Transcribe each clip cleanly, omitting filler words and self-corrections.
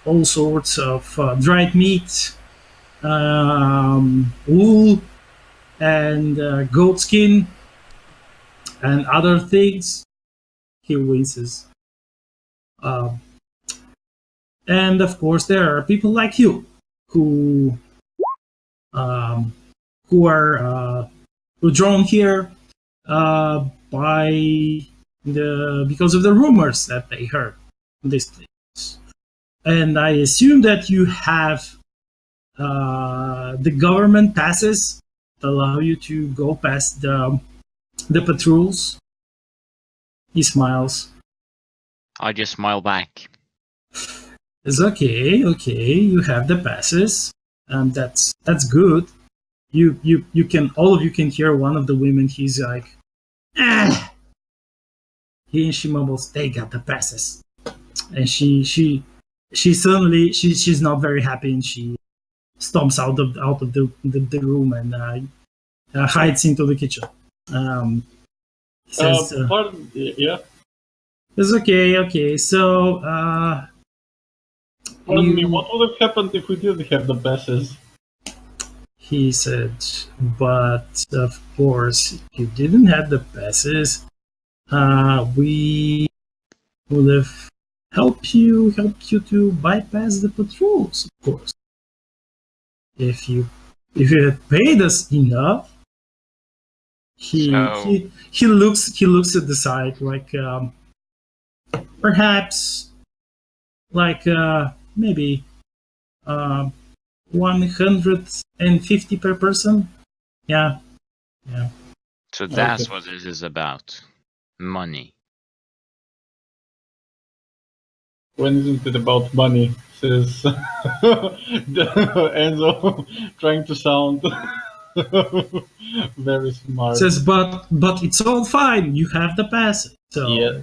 all sorts of dried meat, wool, and goat skin, and other things. He winces. Um, and of course, there are people like you who um, who are who drawn here by because of the rumors that they heard in this place. And I assume that you have the government passes that allow you to go past the patrols. He smiles. I just smile back. It's okay. You have the passes. That's good. You can, all of you can hear one of the women. He's like, ah. She mumbles, "They got the passes," and she suddenly she's not very happy, and she stomps out of the room and hides into the kitchen. He says, pardon, yeah. "It's okay. So, Pardon me, what would have happened if we didn't have the passes? He said, "But of course, if you didn't have the passes, we would have helped you to bypass the patrols, of course. If you had paid us enough." He looks at the side like perhaps like maybe 150 per person. Yeah. So that's Okay. what this is about. Money. When isn't it about money? Says Enzo, trying to sound very smart. Says, but it's all fine. You have the pass. So Yeah.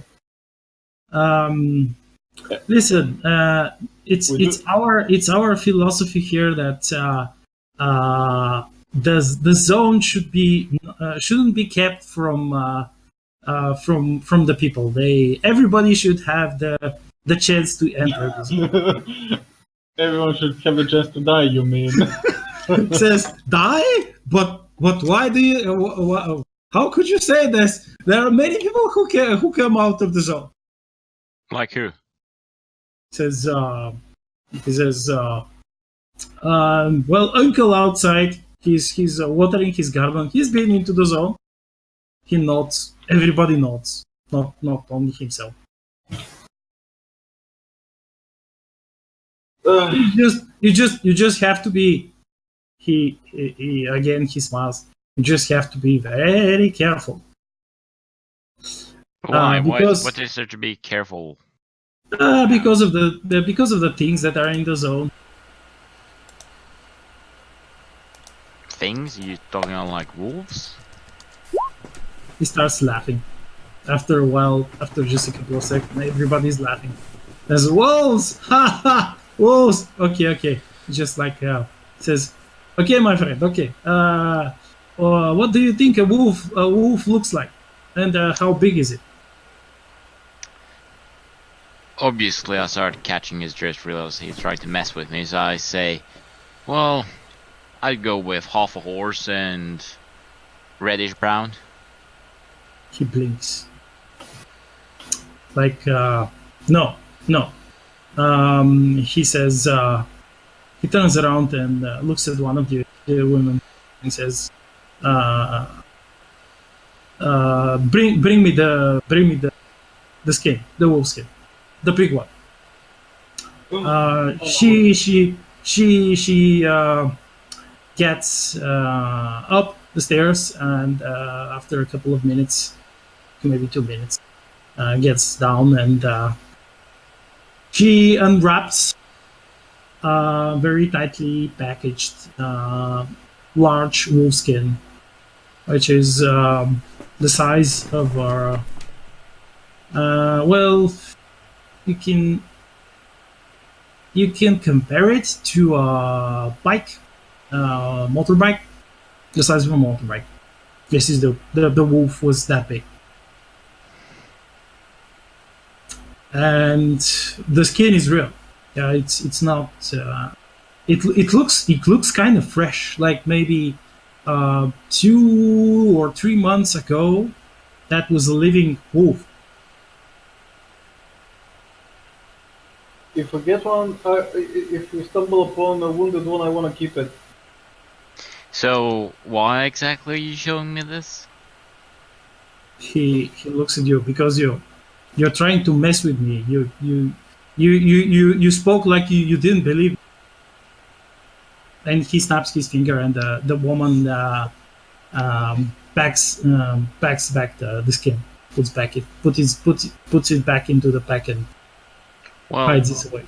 listen, it's our philosophy here that the zone shouldn't be kept from the people. Everybody should have the chance to enter the zone. Everyone should have the chance to die, you mean? It says die, but why do you? How could you say this? There are many people who come out of the zone. Like who? He says, well, uncle outside, he's watering his garden. He's been into the zone. He nods. Everybody nods. Not only himself. You just have to be. He again. He smiles. You just have to be very careful. Why? Because what is there to be careful? because of the things that are in the zone. Things? You talking about like wolves? He starts laughing. After a while, after just a couple of seconds, everybody's laughing. There's wolves! Ha ha! Wolves! Okay. Just like says, okay, my friend. Okay. What do you think a wolf looks like, and how big is it? Obviously, I started catching his drift, realized he tried to mess with me, so I say, well, I'd go with half a horse and reddish brown. He blinks. Like, no. He says, he turns around and looks at one of the women and says, bring me the skin, the wolf skin, the big one. She gets up the stairs, and after a couple of minutes, maybe 2 minutes, gets down, and she unwraps very tightly packaged large wolfskin, which is the size of our well, you can compare it to a bike, motorbike, the size of a motorbike. This is the wolf was that big, and the skin is real. Yeah, it's not. It looks kind of fresh, like maybe 2 or 3 months ago. That was a living wolf. If we get one, if we stumble upon a wounded one, I want to keep it. So why exactly are you showing me this? He looks at you because you're trying to mess with me. You spoke like you didn't believe. And he snaps his finger, and the woman packs back the skin, puts it back into the pack and Well, hides it away.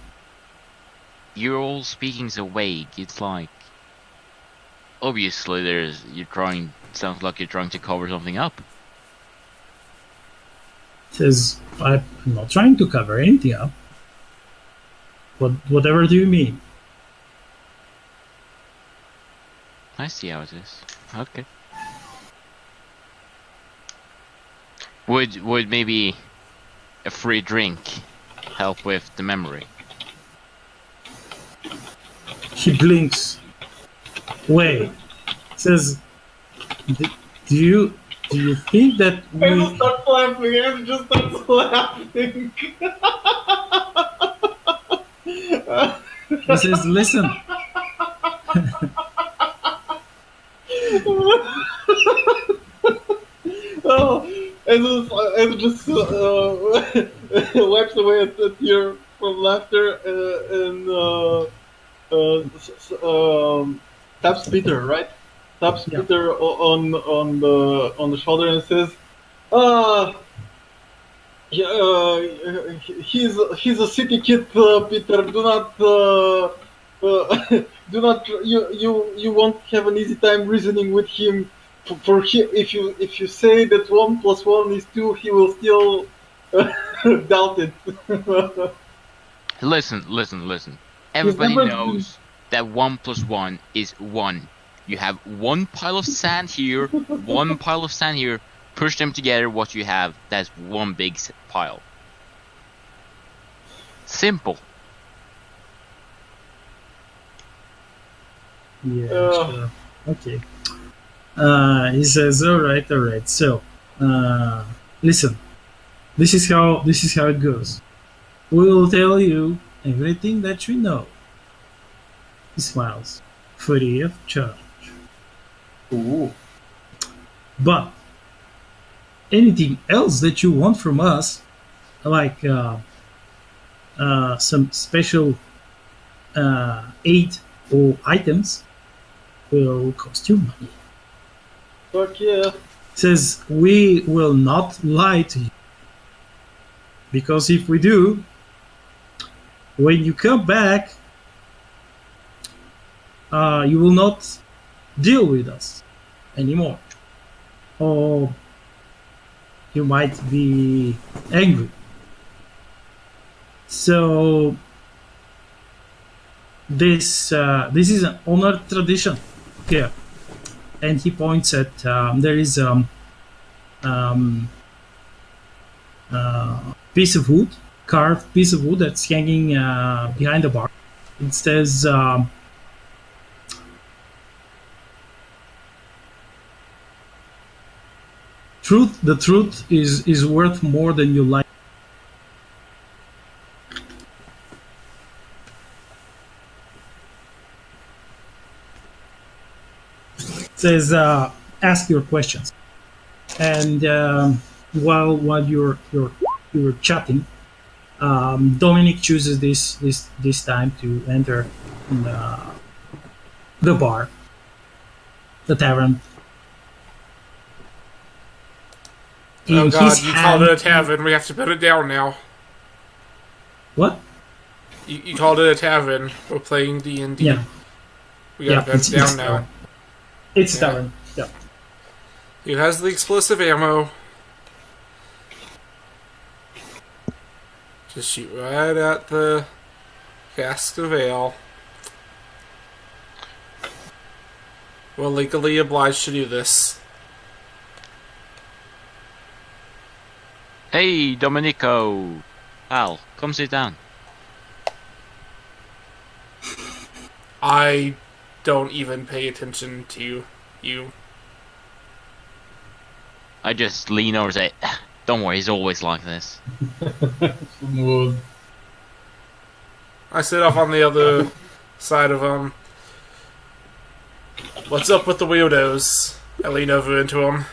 you're all speaking so vague. It's like obviously sounds like you're trying to cover something up. Says, I'm not trying to cover anything up. Whatever do you mean? I see how it is. Okay. Would maybe a free drink help with the memory? He blinks. Wait. Says, do you think that I we? just start laughing. I just start laughing. He says, listen. Oh, and just wipes away a tear from laughter and taps Peter, right? Taps Yeah. Peter on the shoulder and says, "Ah, yeah, he's a city kid, Peter. Do not do not you won't have an easy time reasoning with him. For him, if you say that 1 + 1 is 2, he will still doubt it. Listen. He's Everybody never been. knows that 1 + 1 is 1. You have one pile of sand here, one pile of sand here. Push them together, what you have, that's one big pile. Simple. Yeah. Sure. Okay. He says, all right. So, listen. This is how it goes. We'll tell you everything that you know. He smiles, free of charge. Ooh. But anything else that you want from us, like some special aid or items, will cost you money. Fuck yeah. Says we will not lie to you, because if we do, when you come back, you will not deal with us anymore, or you might be angry. So this is an honored tradition here, and he points at there is um, piece of wood, carved piece of wood that's hanging behind the bar. It says. The truth is worth more than you like. It says ask your questions, and while you're chatting, Dominic chooses this time to enter the bar, the tavern. Oh In god, his you hand, called it a tavern. We have to put it down now. what? You called it a tavern. We're playing D&D. Yeah, We gotta put it down now. tavern. It's a Yeah. tavern. Yeah. Who has the explosive ammo? Just shoot right at the cask of ale. We're legally obliged to do this. Hey, Domenico. Al, come sit down. I don't even pay attention to you. I just lean over and say, "Don't worry, he's always like this." Smooth. I sit off on the other side of him. What's up with the weirdos? I lean over into him.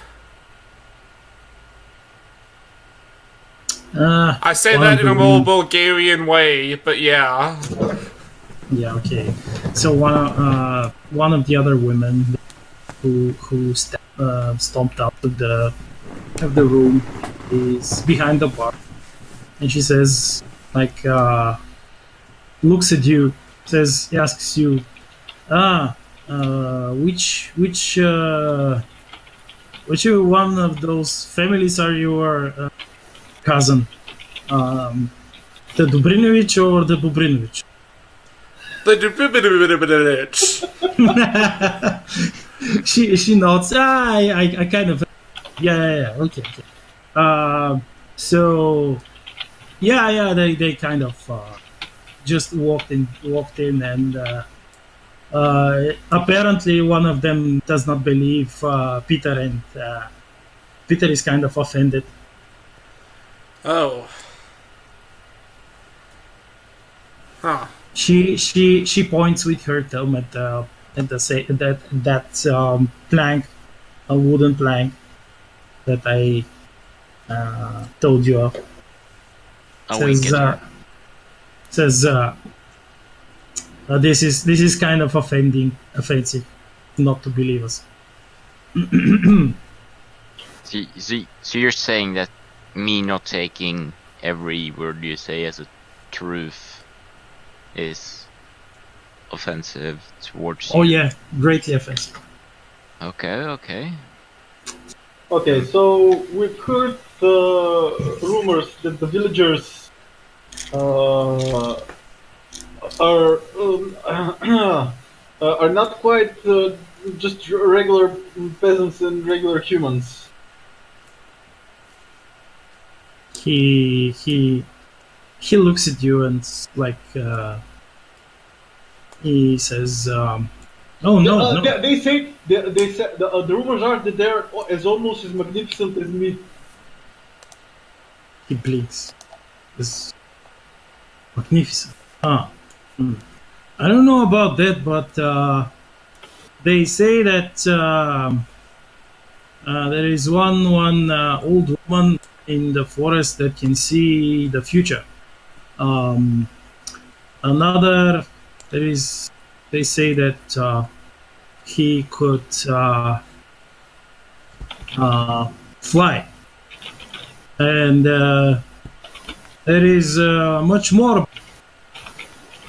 I say that in a more Bulgarian way, but yeah. Yeah, okay. So one of the other women who stomped out of the room is behind the bar, and she says, like, looks at you, asks you, which one of those families are your cousin? The Dubrinovich or the Bubrinovich? she nods. I kind of yeah okay. So they kind of just walked in and apparently one of them does not believe Peter, and Peter is kind of offended. Oh. Huh. She points with her thumb at the plank, a wooden plank that I told you of. Says this is kind of offensive, not to believe us. So you're saying that me not taking every word you say as a truth is offensive towards you? Oh yeah, greatly offensive. Okay. Okay, so we've heard the rumors that the villagers are not quite just regular peasants and regular humans. He looks at you and he says, "Oh no." They say the rumors are that they're almost as magnificent as me. He blinks. It's magnificent. I don't know about that, but they say that there is one old woman in the forest that can see the future. Another, they say that he could fly, and there is much more.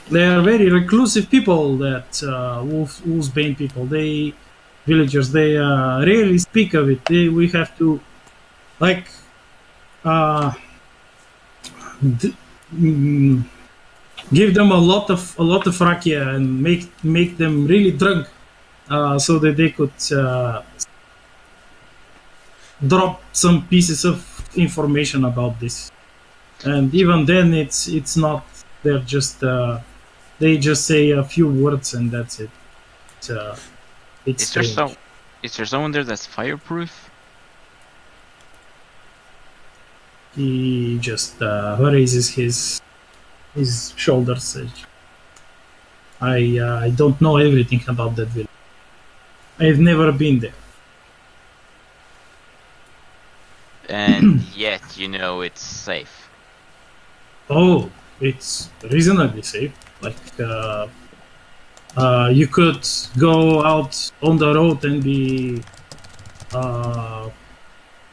They are very reclusive people, that Wolfsbane people. Villagers, they rarely speak of it. We have to, like, give them a lot of rakia and make them really drunk, so that they could drop some pieces of information about this. And even then, it's not. They're just they just say a few words and that's it. Is there someone there that's fireproof? He just raises his shoulders. I don't know everything about that village. I've never been there. And yet, it's safe. Oh, it's reasonably safe. Like, you could go out on the road and be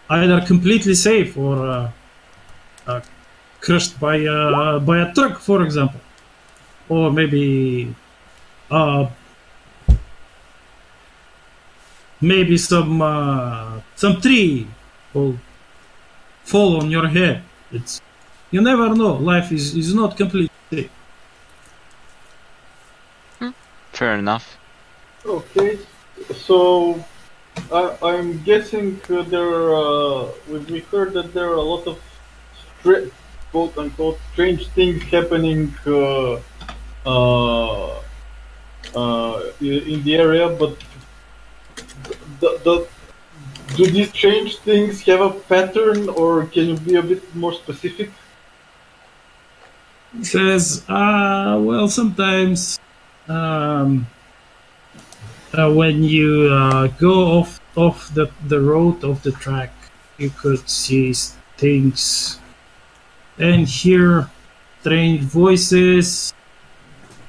either completely safe or crushed by a truck, for example, or maybe some tree will fall on your head. You never know. Life is not completely safe. Fair enough. Okay, so I'm guessing we heard that there are a lot of quote unquote strange things happening in the area, but the, do these strange things have a pattern, or can you be a bit more specific? He says, well, sometimes um, when you go off the road of the track, you could see things and hear strange voices.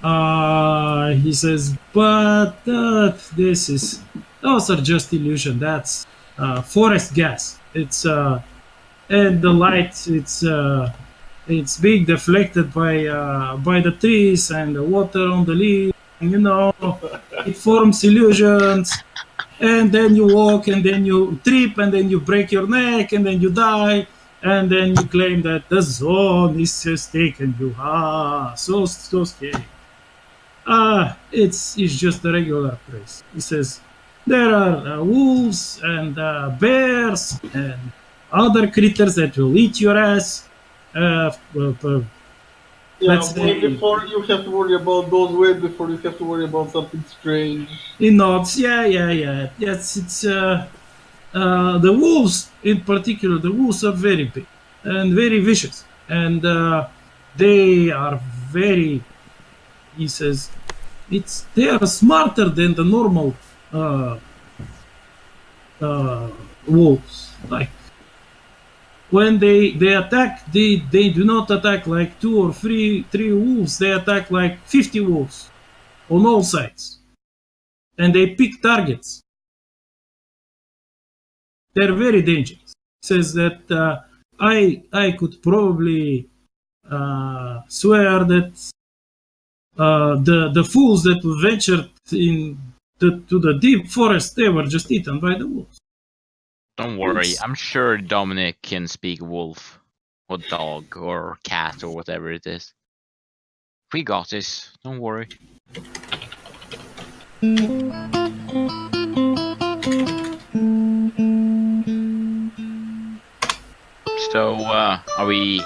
He says, but those are just illusion. That's forest gas. And the light. It's being deflected by the trees and the water on the leaves. You know, it forms illusions. And then you walk, and then you trip, and then you break your neck, and then you die, and then you claim that the zone has taken you. So scary. It's just a regular place. He says there are wolves and bears and other critters that will eat your ass. Yeah, Let's way say before you have to worry about those, way before you have to worry about something strange. he nods. Yeah. Yes, it's the wolves in particular. The wolves are very big and very vicious, and they are very. He says they are smarter than the normal uh, wolves. Like when they attack, they do not attack like two or three wolves. They attack like 50 wolves on all sides, and they pick targets. They're very dangerous. Says that I could probably swear that the fools that ventured to the deep forest, they were just eaten by the wolves. Don't worry, I'm sure Dominic can speak wolf, or dog, or cat, or whatever it is. We got this, don't worry. So, are we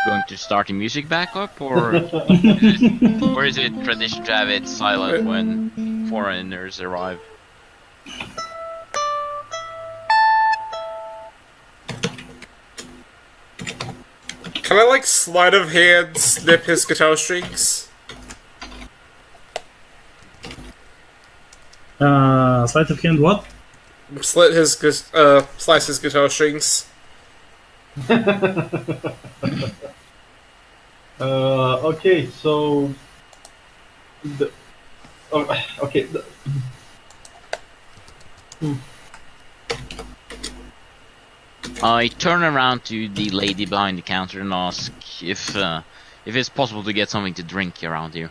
going to start the music back up, or is it tradition to have it silent when foreigners arrive? Can I, like, sleight of hand snip his guitar strings? Sleight of hand, what? Slice his guitar strings. Okay, so okay. I turn around to the lady behind the counter and ask if it's possible to get something to drink around here.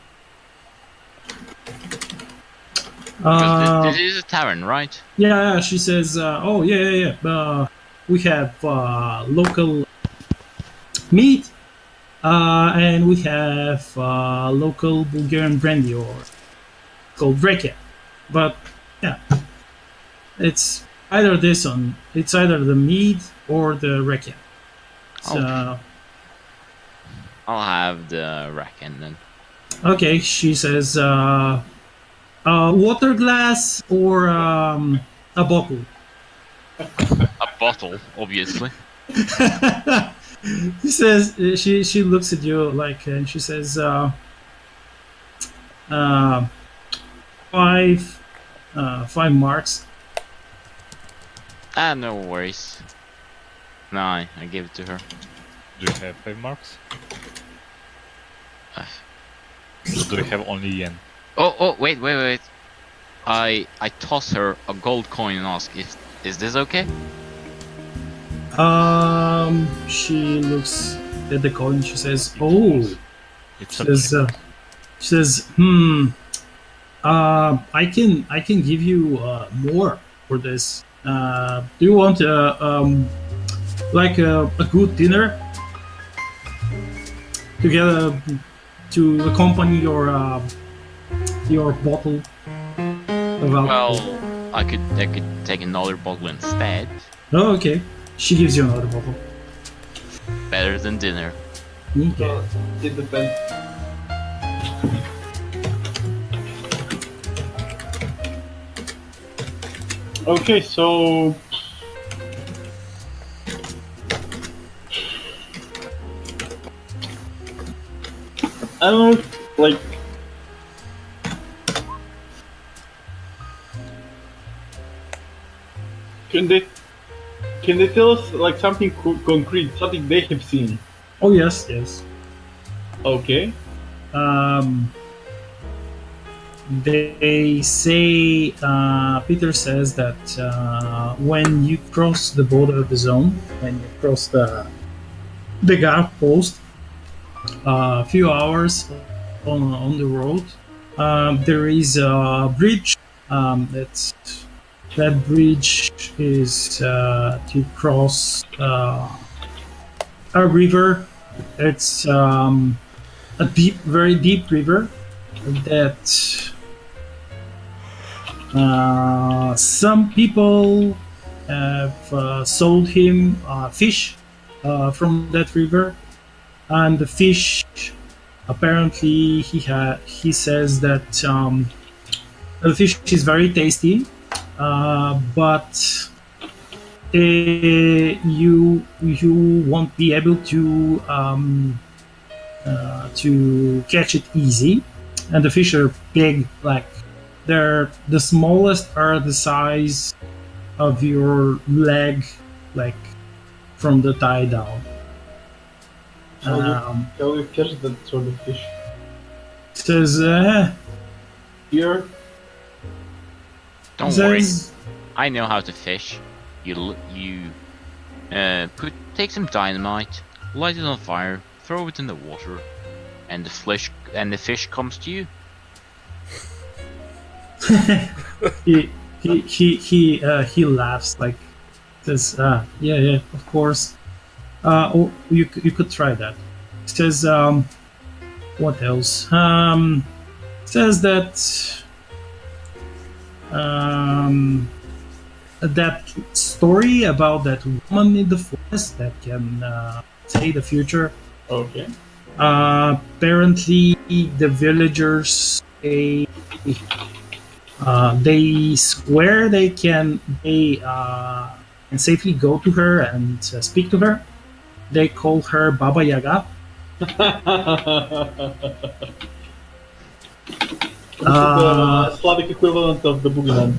This is a tavern, right? Yeah, she says, oh, yeah. We have local meat, and we have local Bulgarian brandy, or called Reka. But, yeah, it's either the mead or the Reka. So, I'll have the Raken then. Okay, she says, water glass or a bottle? A bottle, obviously. He says, she looks at you like, and she says, 5 marks. No worries. No, I gave it to her. Do you have 5 marks? Or do you have only yen? Oh, wait. I toss her a gold coin and ask, is this okay? She looks at the coin. She says, "Oh." It's She says, I can give you more for this. Do you want like a good dinner together to accompany your bottle of alcohol? Well, I could take another bottle instead. Oh, okay. She gives you another bottle. Better than dinner. Okay. It depends. Okay, so I don't know, like can they can they tell us like something concrete, something they have seen? Oh yes, yes. Okay. Um, they say Peter says that when you cross the border of the zone, when you cross the guard post, a few hours on the road, there is a bridge. That's that bridge is to cross a river. It's a deep, very deep river that some people have sold him fish from that river, and the fish apparently he says that the fish is very tasty, but you won't be able to catch it easy, and the fish are big, like they're the smallest are the size of your leg, like from the thigh down. How you catch that sort of fish? Says Here? Don't worry, says I know how to fish. Take some dynamite, light it on fire, throw it in the water, and the fish comes to you. he laughs, like says yeah, of course. Oh, you could try that. Says what else? Says that that story about that woman in the forest that can say the future. Okay. Apparently, the villagers they swear they can safely go to her and speak to her. They call her Baba Yaga. The Slavic equivalent of the boogeyman.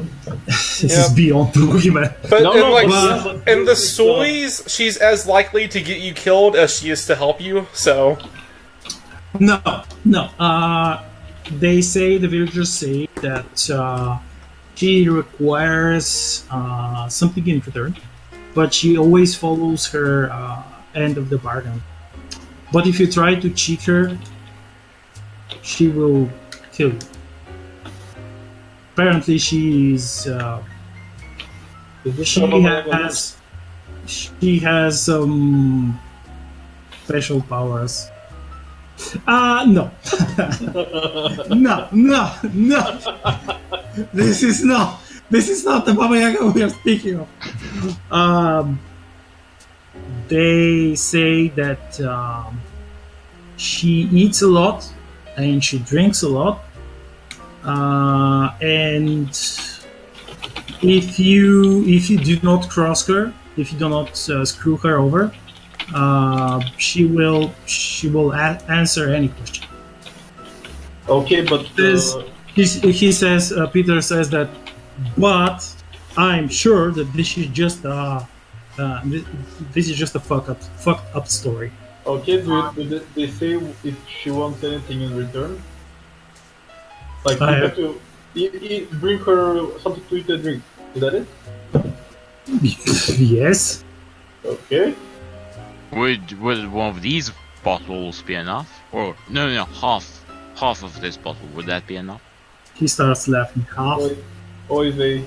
This is beyond the boogeyman. But No, in, no, like, but- in the stories, she's as likely to get you killed as she is to help you. So No. They say, the villagers say that she requires something in return, but she always follows her end of the bargain. But if you try to cheat her, she will kill you. Apparently, Is this she Baba Yaga? has some special powers. No. no. This is not the Baba Yaga we are speaking of. They say that she eats a lot and she drinks a lot, and if you do not cross her, if you do not screw her over, she will answer any question. Okay, but He says, Peter says that, but I'm sure that this is just a fucked up story. okay, do they say if she wants anything in return? Like you have to bring her something to eat and drink. Is that it? Yes. Okay. Would one of these bottles be enough? Or no, half of this bottle, would that be enough? He starts laughing. Or they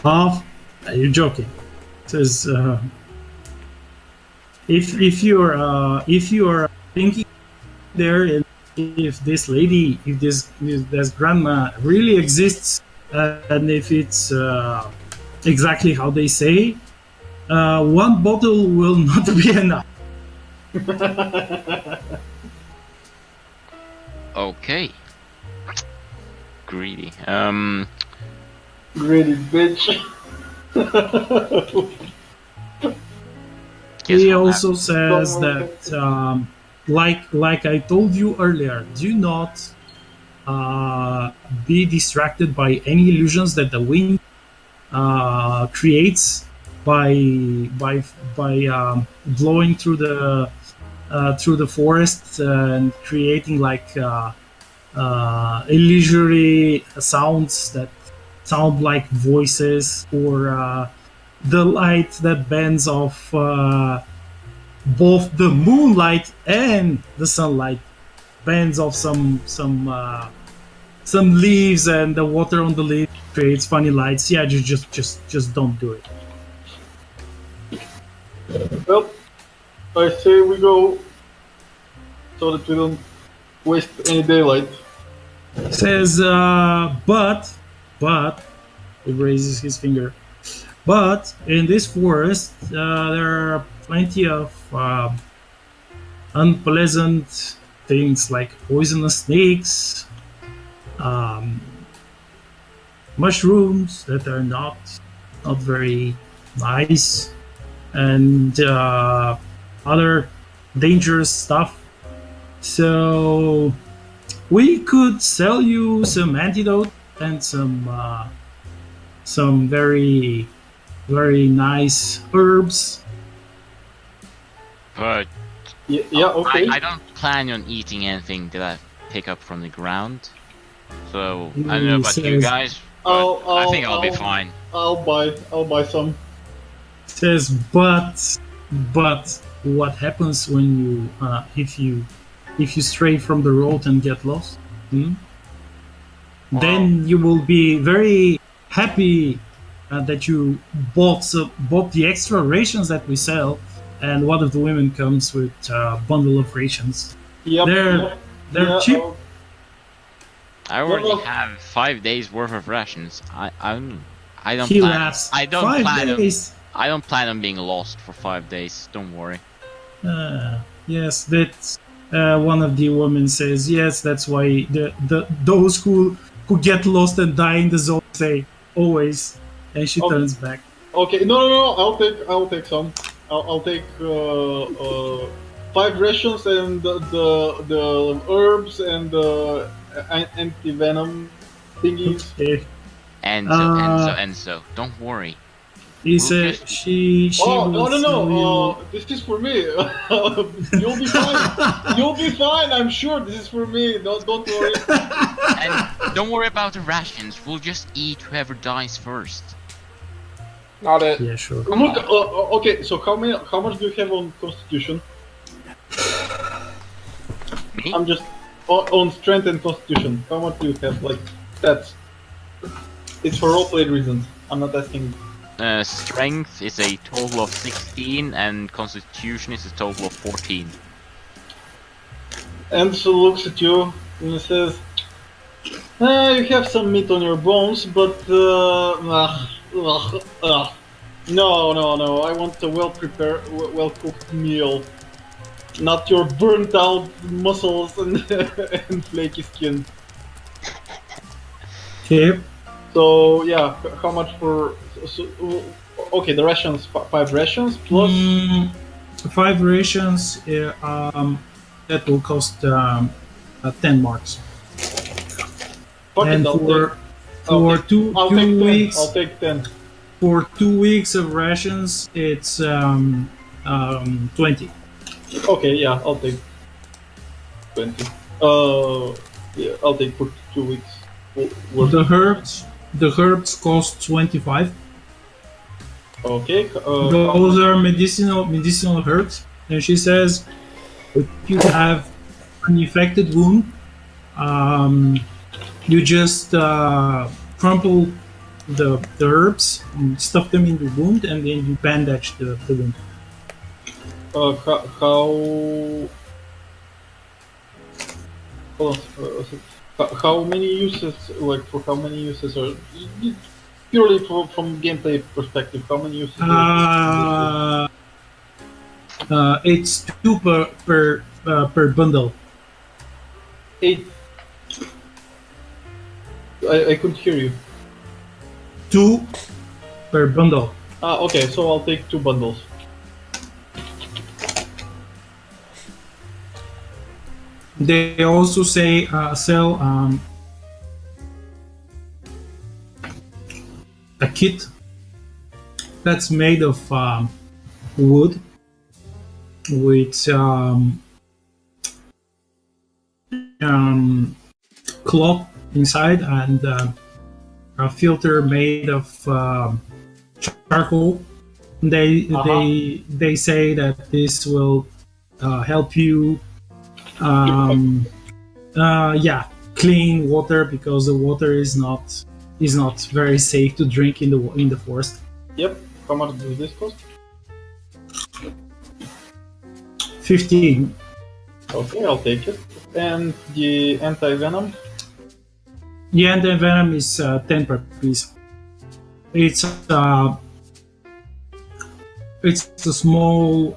Half? You're joking. Says if you're thinking there, if this lady, if this grandma really exists, and if it's exactly how they say, one bottle will not be enough. Okay. Greedy. Greedy bitch. Guess He what also says Someone that, like I told you earlier, do not be distracted by any illusions that the wind creates by by blowing through the forest and creating like illusory sounds that sound like voices, or the light that bends off both the moonlight and the sunlight, bends off some leaves, and the water on the leaves creates funny lights. Yeah, just don't do it. Well, I say we go so that we don't waste any daylight. Says, but he raises his finger. But in this forest, there are plenty of unpleasant things like poisonous snakes, um, mushrooms that are not very nice, and other dangerous stuff. So we could sell you some antidote and some very nice herbs. But Yeah, okay. I don't plan on eating anything that I pick up from the ground. So I don't know about you Says- guys, but I think I'll be fine. I'll buy some. Says, but what happens when you if you stray from the road and get lost? Hmm? Then you will be very happy that you bought the extra rations that we sell, and one of the women comes with a bundle of rations. Yep. They're yeah, cheap. I already Well, have 5 days worth of rations. I don't He plan. laughs. I don't 5 plan on. days. I don't plan on being lost for 5 days. Don't worry. Yes, that's one of the women says. Yes, that's why those who get lost and die in the zone say always, and she Okay. turns back. Okay, no. I'll take some. I'll take 5 rations and the herbs and the anti venom thingies. Okay. Enzo. Don't worry. He We'll said just- she Oh will no! sell This is for me. You'll be fine. You'll be fine. I'm sure this is for me. Don't worry. And don't worry about the rations. We'll just eat whoever dies first. Not it. you. Yeah, sure. Look. Okay. So how much do you have on Constitution? Me? I'm just on strength and Constitution. How much do you have? Like stats. It's for roleplay reasons. I'm not asking. Strength is a total of 16, and Constitution is a total of 14. Enzo looks at you and he says, "You have some meat on your bones, but no. I want a well-prepared, well-cooked meal, not your burnt-out muscles and, and flaky skin." Okay. So yeah, how much for? Okay, the rations, 5 rations plus. 5 rations. That will cost 10 marks. Fuck And it, I'll for take- two I'll take 10. weeks, I'll take 10. for 2 weeks of rations, it's 20. Okay, yeah, I'll take 20. Yeah, I'll take for 2 weeks. The herbs cost 25. Okay. Those are medicinal herbs, and she says if you have an infected wound, you just crumple the herbs and stuff them in the wound, and then you bandage the wound. How many uses? Like for how many uses are purely from gameplay perspective? How many uses? It's 2 per bundle. 8. I couldn't hear you. 2 per bundle. Okay, so I'll take 2 bundles. They also say sell a kit that's made of wood with cloth inside and a filter made of charcoal. They say that this will help you clean water because the water is not very safe to drink in the forest. Yep. How much does this cost? 15. Okay, I'll take it. And the anti-venom? The anti-venom is 10 per piece. It's a small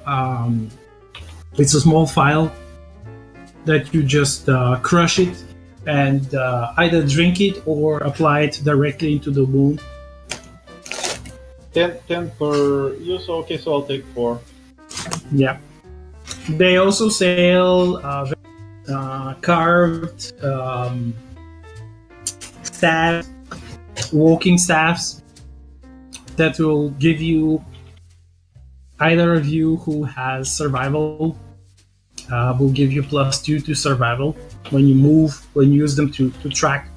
file that you just crush it and either drink it or apply it directly into the wound. 10 per use. Okay, so I'll take 4. Yeah. They also sell carved staff, walking staffs that will give you either of you who has survival will give you +2 to survival when you move, when you use them to track.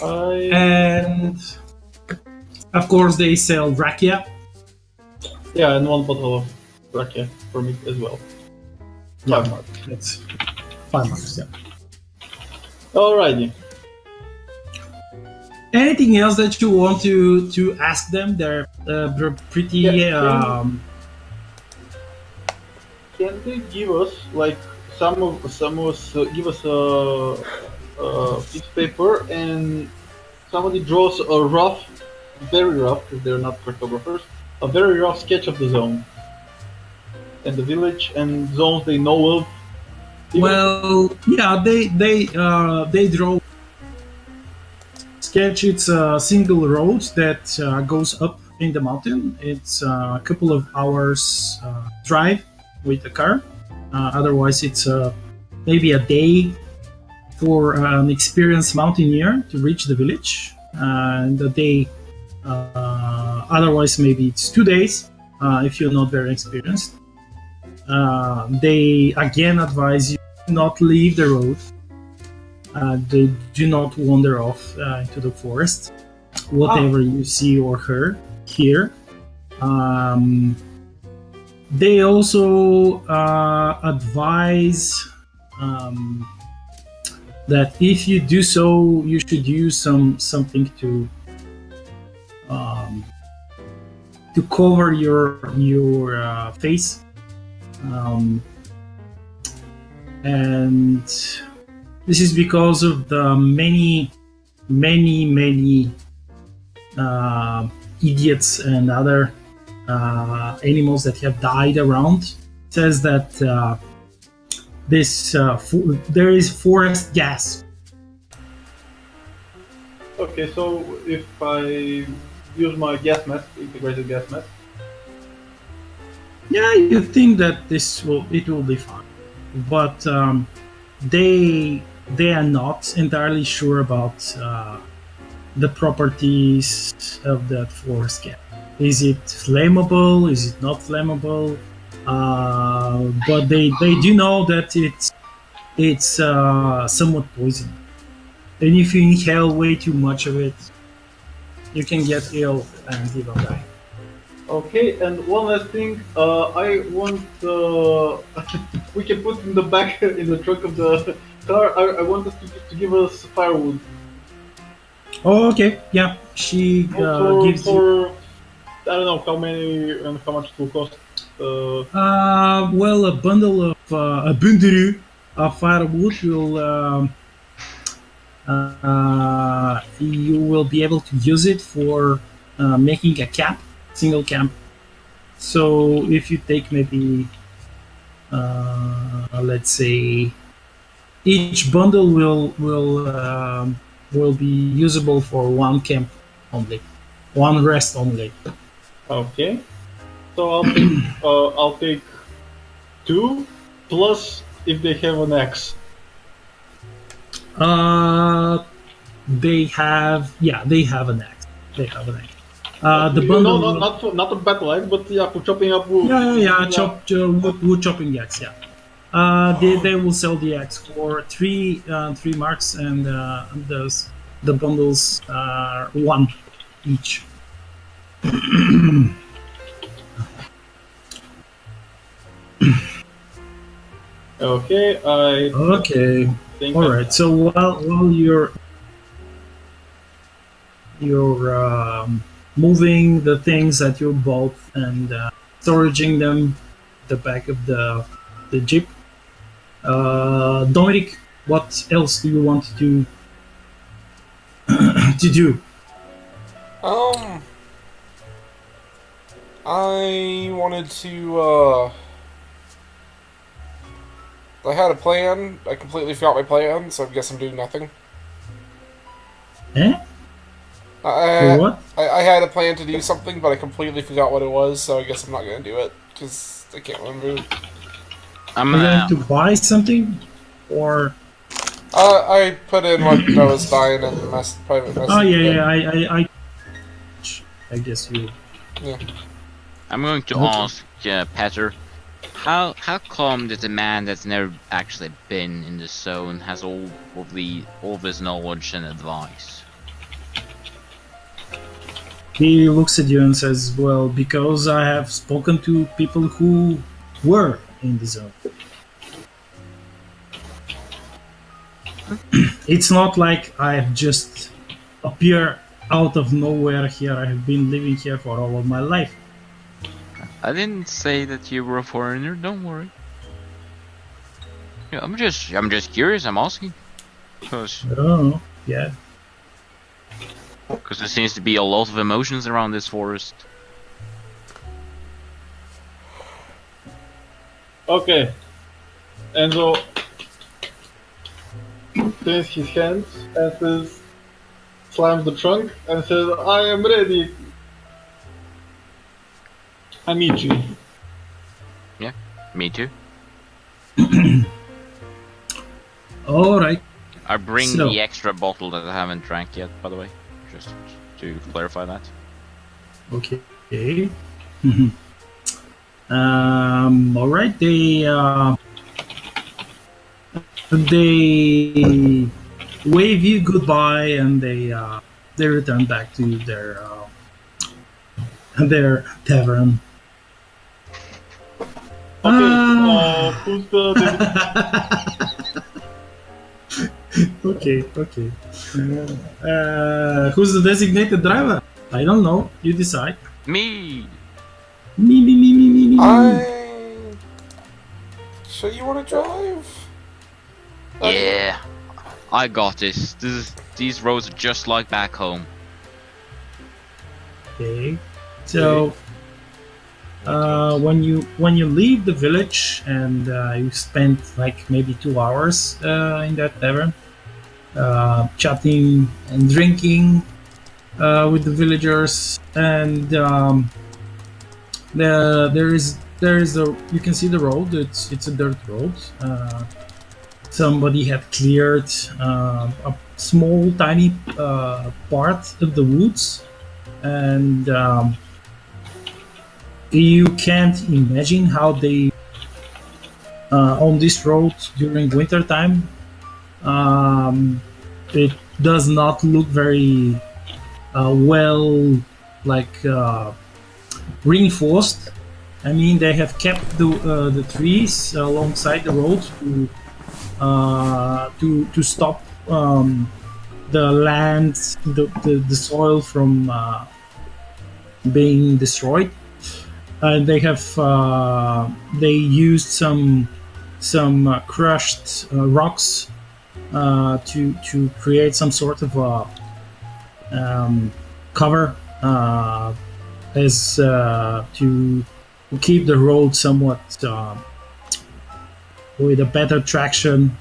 And of course they sell rakia. Yeah, and 1 bottle of rakia for me as well. 5 marks. It's 5 marks, yeah. Alrighty. Anything else that you want to ask them? They're pretty. Can they give us like some of us give us a piece of paper and somebody draws a rough, very rough, because they're not cartographers, a very rough sketch of the zone and the village and zones they know of. Well, yeah, they draw sketch. It's a single road that goes up in the mountain. It's a couple of hours drive with the car. Otherwise, it's maybe a day for an experienced mountaineer to reach the village, and a day. Otherwise, maybe it's 2 days if you're not very experienced. They again advise you not leave the road. They do not wander off into the forest. Whatever you see or hear. They also advise that if you do so, you should use something to cover your face. And this is because of the many idiots and other animals that have died around. It says that there is forest gas. Okay, so if I use my gas mask, integrated gas mask. Yeah, you think that it will be fine, but they are not entirely sure about the properties of that forest gas. Is it flammable? Is it not flammable? But they do know that it's somewhat poison, and if you inhale way too much of it, you can get ill and even die. Okay, and one last thing, I want we can put in the back in the trunk of the car. I want us to give us firewood. Oh, okay, yeah. She gives you. I don't know how many and how much it will cost. Well, a bundle of a bunduru of firewood will you will be able to use it for making a camp, single camp. So if you take maybe let's say each bundle will be usable for one camp only, one rest only. Okay. So I'll take 2 plus if they have an axe. They have an axe. They have an axe. The No, bundle. not a battle axe, but yeah, for chopping up wood. Yeah. Wood chopping axe. Yeah. They will sell the axe for 3 marks, and the bundles are 1 each. Okay, I Okay. think. All right. So while you're moving the things that you bought and storaging them the back of the jeep, Dominic, what else do you want to to do? I wanted to, I had a plan. I completely forgot my plan, so I guess I'm doing nothing. Eh? I, What? I had a plan to do something, but I completely forgot what it was, so I guess I'm not gonna do it, because I can't remember. I'm You're gonna. going to buy something, or I put in what I was buying in the private message. oh yeah, I guess you. Yeah. I'm going to Okay. ask Petter. How come that a man that's never actually been in the zone has all of this knowledge and advice? He looks at you and says, "Well, because I have spoken to people who were in the zone. It's not like I have just appeared out of nowhere here. I have been living here for all of my life." I didn't say that you were a foreigner. Don't worry. Yeah, I'm just curious. I'm asking because Oh, yeah. there seems to be a lot of emotions around this forest. Okay. Enzo cleans his hands and says, slams the trunk and says, "I am ready. I meet you." Yeah, me too. All right. I bring So- the extra bottle that I haven't drank yet, by the way, just to clarify that. Okay. All right. They wave you goodbye, and they return back to their tavern. Okay, who's the Okay. Who's the designated driver? I don't know. You decide. Me. Me. So you want to drive? Yeah, I got this. These roads are just like back home. Okay. So when you leave the village and you spend like maybe 2 hours in that tavern, chatting and drinking with the villagers, and there is you can see the road. It's a dirt road. Somebody had cleared a small tiny part of the woods, and you can't imagine how they on this road during winter time. It does not look very well, like reinforced. I mean, they have kept the trees alongside the road to stop the land, the soil from being destroyed. And they have they used some crushed rocks to create some sort of cover as to keep the road somewhat with a better traction.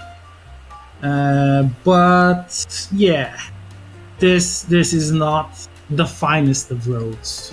But yeah, this is not the finest of roads.